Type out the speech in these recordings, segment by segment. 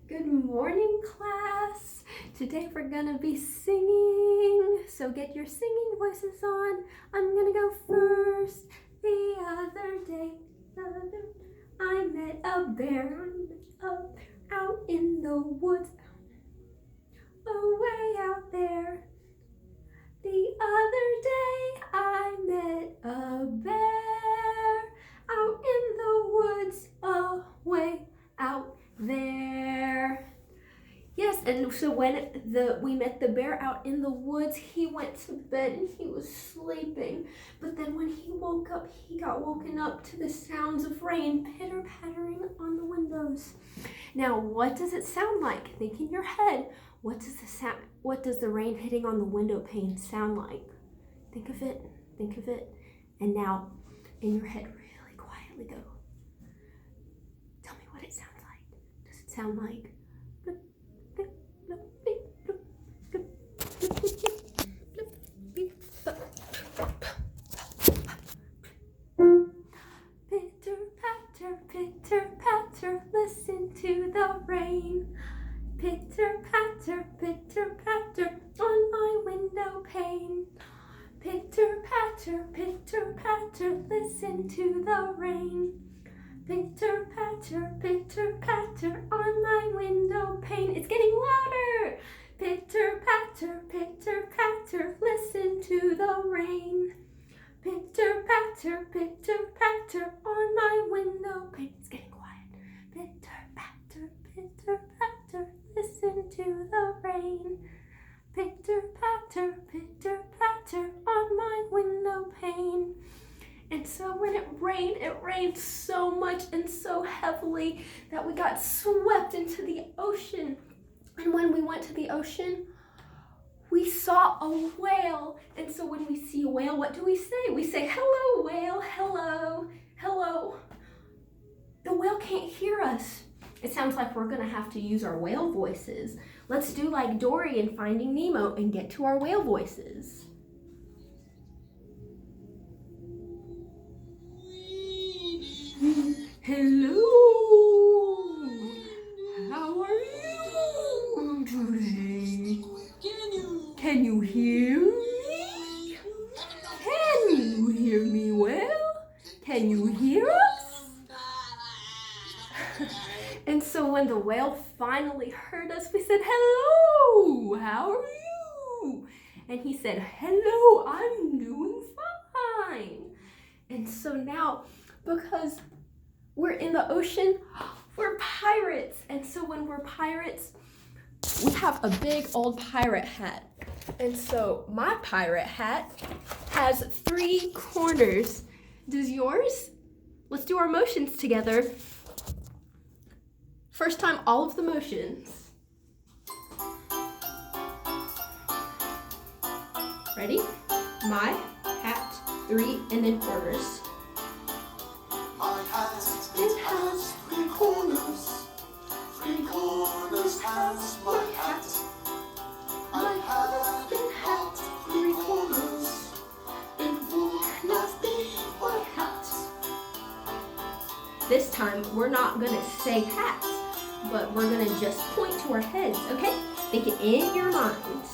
Good morning, class. Today we're gonna be singing, so get your singing voices on. I'm gonna go first. The other day, I met a bear out in the woods, away out there. The other day I met a bear out in the woods, away out there. Yes, and so when we met the bear out in the woods, he went to bed and he was sleeping. But then when he woke up, he got woken up to the sounds of rain pitter-pattering on the windows. Now, what does it sound like? Think in your head. What does the rain hitting on the window pane sound like? Think of it. And now, in your head, really quietly go. Tell me what it sounds like. Does it sound like pitter patter, listen to the rain. Pitter patter on my window pane. Pitter patter, listen to the rain. Pitter patter on my window pane. It's getting louder. Pitter patter, listen to the rain. Pitter patter on my window pane. It's getting quiet. Pitter patter, listen to the rain. Pitter patter on my window pane. And so when it rained so much and so heavily that we got swept into the ocean. And when we went to the ocean, we saw a whale. And so when we see a whale, what do we say? We say, hello, whale, hello, hello. The whale can't hear us. It sounds like we're gonna have to use our whale voices. Let's do like Dory in Finding Nemo and get to our whale voices. Hello, how are you today? Can you hear me? Can you hear me well? Can you hear us? And so when the whale finally heard us, we said, hello, how are you? And he said, hello, I'm doing fine. And so now, because we're in the ocean, we're pirates. And so when we're pirates, we have a big old pirate hat. And so my pirate hat has 3 corners. Does yours? Let's do our motions together. First time, all of the motions. Ready? My hat, 3, and then corners. My hat, it has 3 corners. 3 corners has my hat. My hat, it had 3 corners. It would not be my hat. This time, we're not gonna say hats, but we're gonna just point to our heads, okay? Think it in your minds.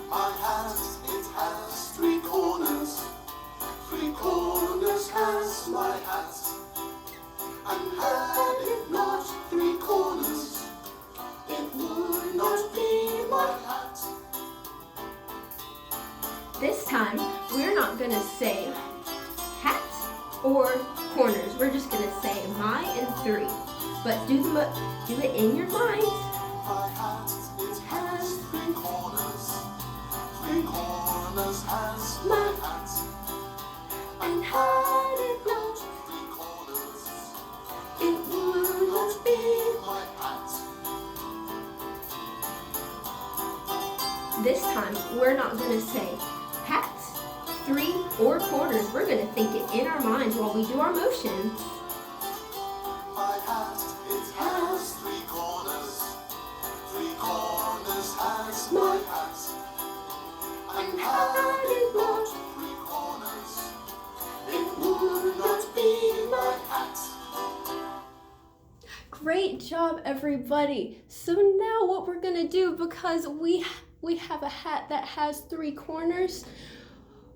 My hat, it has 3 corners. 3 corners has my hat. And had it not 3 corners, it would not be my hat. This time, we're not gonna say hats or corners. We're just gonna say my and 3. But do it in your minds. My hat, it has 3 corners. 3 corners has my hat. And had it not, 3 corners, it would not be. my hat. This time, we're not gonna say hats, 3, or corners. We're gonna think it in our minds while we do our motions. My hat, it has 3 corners. 3 corners has my hat. And had it not 3 corners, it would not be my hat. Great job, everybody. So now what we're gonna do, because we have a hat that has 3 corners,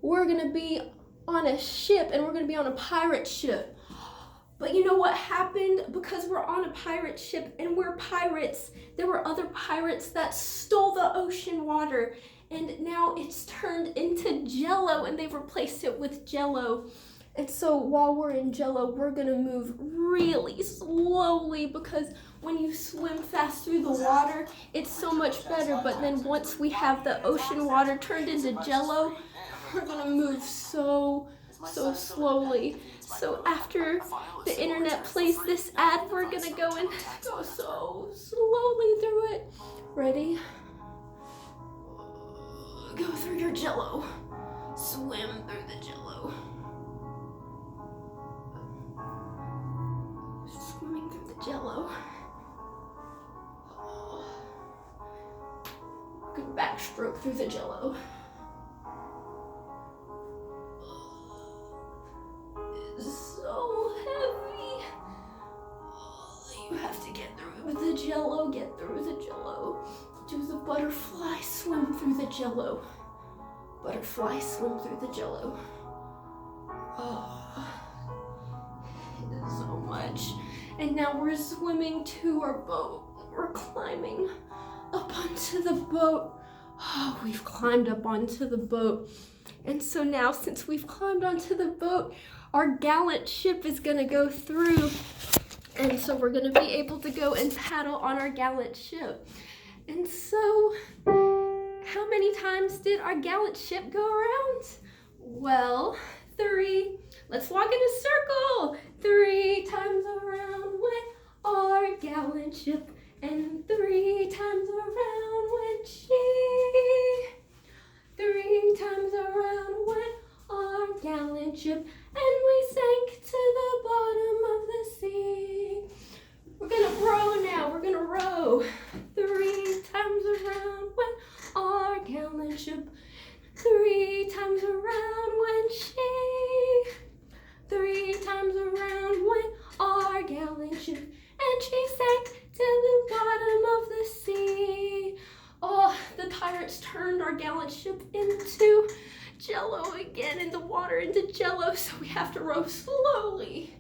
we're gonna be on a ship, and we're gonna be on a pirate ship. But you know what happened? Because we're on a pirate ship and we're pirates, there were other pirates that stole the ocean water, and now it's turned into Jello, and they've replaced it with Jello. And so while we're in Jello, we're gonna move really slowly, because when you swim fast through the water, it's so much better. But then once we have the ocean water turned into Jello, we're gonna move so slowly. So after the internet plays this ad, we're gonna go so slowly through it. Ready? Go through your Jello. Swim through the Jello. Swimming through the Jello. Good backstroke through the Jello. It's so heavy. You have to get through the Jello, get through the Jello. Do the butterfly swim through the Jello. Butterfly swim through the Jello. Oh, it is so much. And now we're swimming to our boat. We're climbing up onto the boat. Oh, we've climbed up onto the boat. And so now, since we've climbed onto the boat, our gallant ship is gonna go through. And so we're gonna be able to go and paddle on our gallant ship. And so, how many times did our gallant ship go around? Well, 3. Let's walk in a circle. 3 times around went our gallant ship, and 3 times around went she. 3 times around went our gallant ship, and we sank to the bottom of the sea. We're gonna row now, we're gonna row. 3 times around went our gallant ship. 3 times around went she. 3 times around went our gallant ship, and she sank to the bottom of the sea. Oh, the pirates turned our gallant ship into Jello again, in the water into Jello, so we have to row slowly.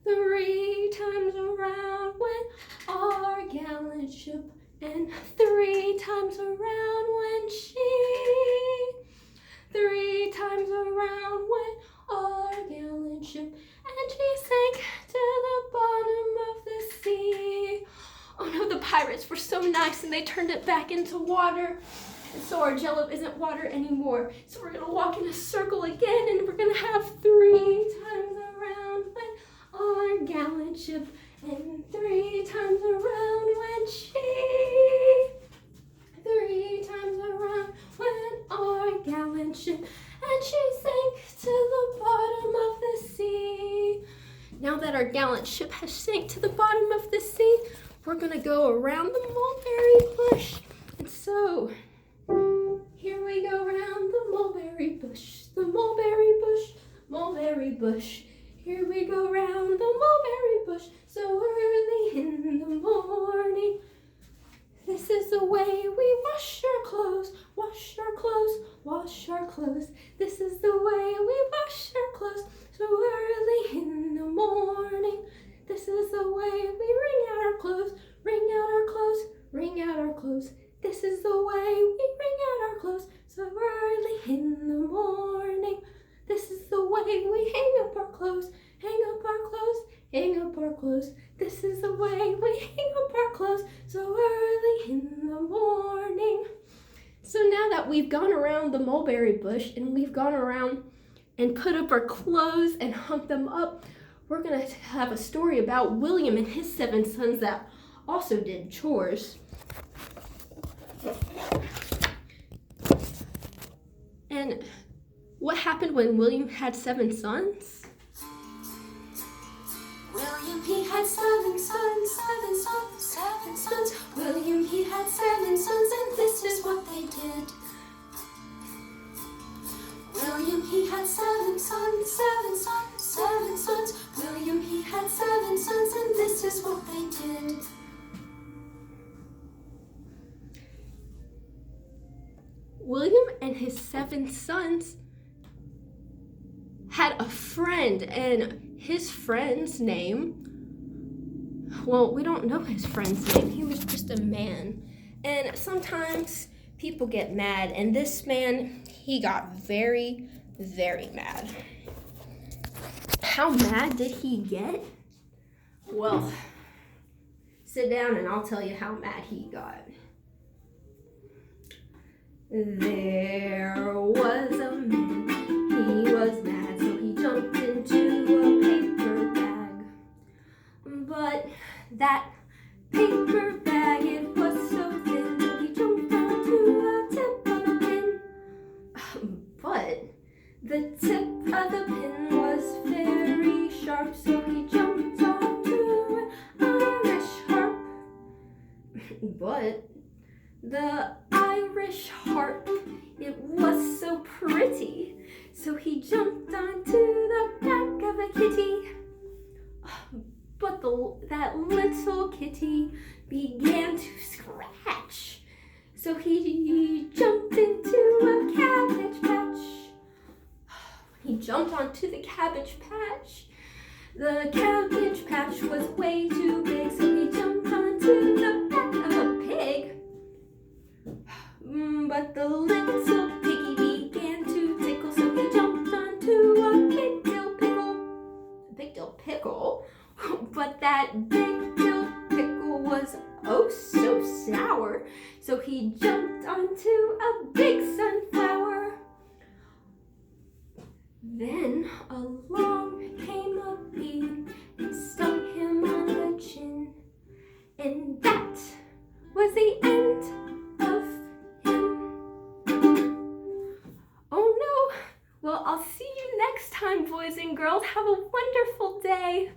3 times around went our gallant ship, and 3 times around went she. 3 times around went our gallant ship, and she sank to the bottom of the sea. Oh no, the pirates were so nice and they turned it back into water. And so our Jello isn't water anymore. So we're gonna walk in a circle again, and we're gonna have 3 times around went our gallant ship, and 3 times around went she. 3 times around went our gallant ship, and she sank to the bottom of the sea. Now that our gallant ship has sank to the bottom of the sea, we're gonna go around the mulberry bush. And so, here we go around the mulberry bush, the mulberry bush, mulberry bush. Here we go round the mulberry bush, so early in the morning. This is the way we wash our clothes, wash our clothes, wash our clothes. This is the way we wash our clothes, so early in the morning. This is the way we wring out our clothes, wring out our clothes, wring out our clothes. This is the way we wring out our clothes, so early in the morning. This is the way we hang up our clothes, hang up our clothes, hang up our clothes. This is the way we hang up our clothes, so early in the morning. So now that we've gone around the mulberry bush and we've gone around and put up our clothes and hung them up, we're gonna have a story about William and his 7 sons that also did chores. And what happened when William had 7 sons? William, he had 7 sons, 7 sons, 7 sons. William, he had 7 sons, and this is what they did. William, he had 7 sons, 7 sons, 7 sons. William, he had 7 sons, and this this is what they did. William and his 7 sons had a friend, and his friend's name, well, we don't know his friend's name. He was just a man. And sometimes people get mad, and this man, he got very, very mad. How mad did he get? Well, sit down and I'll tell you how mad he got. There was a man, he was mad, so he jumped into a paper bag. But that paper bag, it was so thin, so he jumped onto a tip of a pin. But the tip of the pin was very sharp, so he jumped onto an Irish harp. But the Irish harp, it was so pretty, so he jumped onto the back of a kitty. But that little kitty began to scratch, so he jumped into a cabbage patch. He jumped onto the cabbage patch. The cabbage patch was way too big, so he jumped onto the back of a pig. But the little piggy began to tickle, so he jumped onto a big dill pickle. A big dill pickle? But that big dill pickle was oh so sour, so he jumped onto a big sunflower. Then along came a bee and stung him on the chin, and that was the end of him. Oh no! Well, I'll see you next time, boys and girls. Have a wonderful day.